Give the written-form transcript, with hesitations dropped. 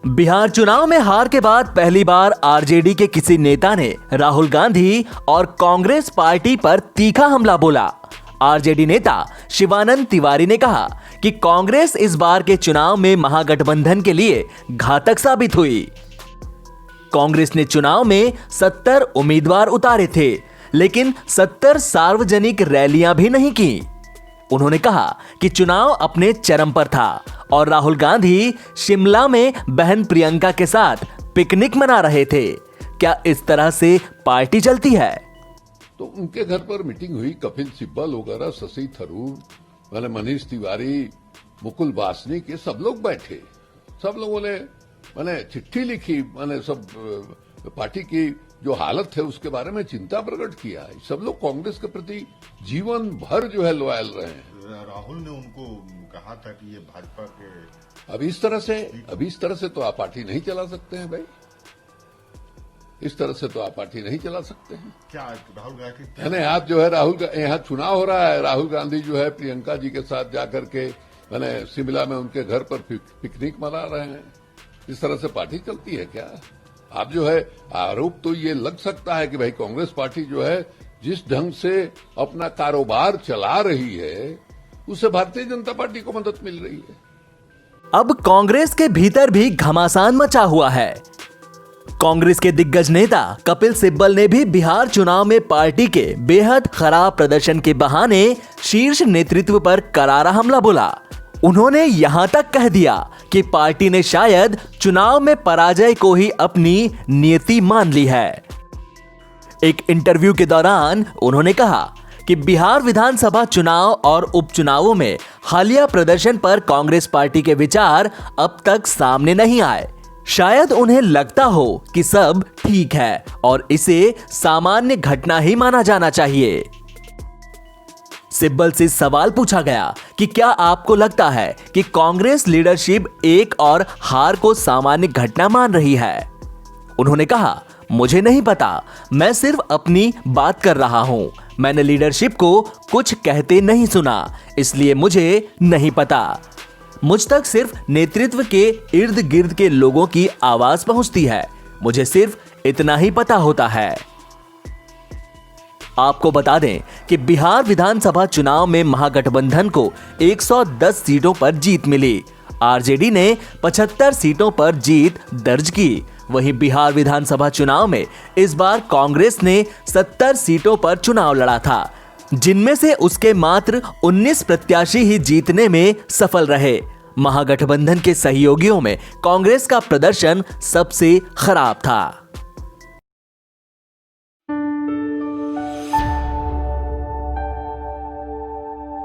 बिहार चुनाव में हार के बाद पहली बार आरजेडी के किसी नेता ने राहुल गांधी और कांग्रेस पार्टी पर तीखा हमला बोला। आरजेडी नेता शिवानंद तिवारी ने कहा कि कांग्रेस इस बार के चुनाव में महागठबंधन के लिए घातक साबित हुई। कांग्रेस ने चुनाव में 70 उम्मीदवार उतारे थे, लेकिन 70 सार्वजनिक रैलियां भी नहीं की। उन्होंने कहा कि चुनाव अपने चरम पर था और राहुल गांधी शिमला में बहन प्रियंका के साथ पिकनिक मना रहे थे। क्या इस तरह से पार्टी चलती है? तो उनके घर पर मीटिंग हुई, कपिल सिब्बल वगैरह, शशि थरूर, मैंने मनीष तिवारी, मुकुल वासनिक, ये सब लोग बैठे। सब लोगों ने मैंने चिट्ठी लिखी, मैंने सब पार्टी की जो हालत है उसके बारे में चिंता प्रकट किया है। सब लोग कांग्रेस के प्रति जीवन भर जो है लॉयल रहे हैं। राहुल ने उनको कहा था कि ये भाजपा के अब इस तरह से तो आप पार्टी नहीं चला सकते हैं भाई। इस तरह से तो आप पार्टी नहीं चला सकते हैं। क्या राहुल गांधी मैंने आप जो है यहाँ चुनाव हो रहा है, राहुल गांधी जो है प्रियंका जी के साथ जाकर के मैंने शिमला में उनके घर पर पिकनिक मना रहे हैं। इस तरह से पार्टी चलती है क्या? आप जो है आरोप तो ये लग सकता है कि भाई कांग्रेस पार्टी जो है जिस ढंग से अपना कारोबार चला रही है उससे भारतीय जनता पार्टी को मदद मिल रही है। अब कांग्रेस के भीतर भी घमासान मचा हुआ है। कांग्रेस के दिग्गज नेता कपिल सिब्बल ने भी बिहार चुनाव में पार्टी के बेहद खराब प्रदर्शन के बहाने शीर्ष नेतृत्व पर करारा हमला बोला। उन्होंने यहां तक कह दिया कि पार्टी ने शायद चुनाव में पराजय को ही अपनी नियति मान ली है। एक इंटरव्यू के दौरान उन्होंने कहा कि बिहार विधानसभा चुनाव और उपचुनावों में हालिया प्रदर्शन पर कांग्रेस पार्टी के विचार अब तक सामने नहीं आए। शायद उन्हें लगता हो कि सब ठीक है और इसे सामान्य घटना ही माना जाना चाहिए। सिब्बल से सवाल पूछा गया कि क्या आपको लगता है कि कांग्रेस लीडरशिप एक और हार को सामान्य घटना मान रही है? उन्होंने कहा, मुझे नहीं पता, मैं सिर्फ अपनी बात कर रहा हूं। मैंने लीडरशिप को कुछ कहते नहीं सुना, इसलिए मुझे नहीं पता। मुझ तक सिर्फ नेतृत्व के इर्द गिर्द के लोगों की आवाज पहुंचती है। मुझे सिर्फ इतना ही पता होता है। आपको बता दें कि बिहार विधानसभा चुनाव में महागठबंधन को 110 सीटों पर जीत मिली। आरजेडी ने 75 सीटों पर जीत दर्ज की। वहीं बिहार विधानसभा चुनाव में इस बार कांग्रेस ने 70 सीटों पर चुनाव लड़ा था, जिनमें से उसके मात्र 19 प्रत्याशी ही जीतने में सफल रहे। महागठबंधन के सहयोगियों में कांग्रेस का प्रदर्शन सबसे खराब था।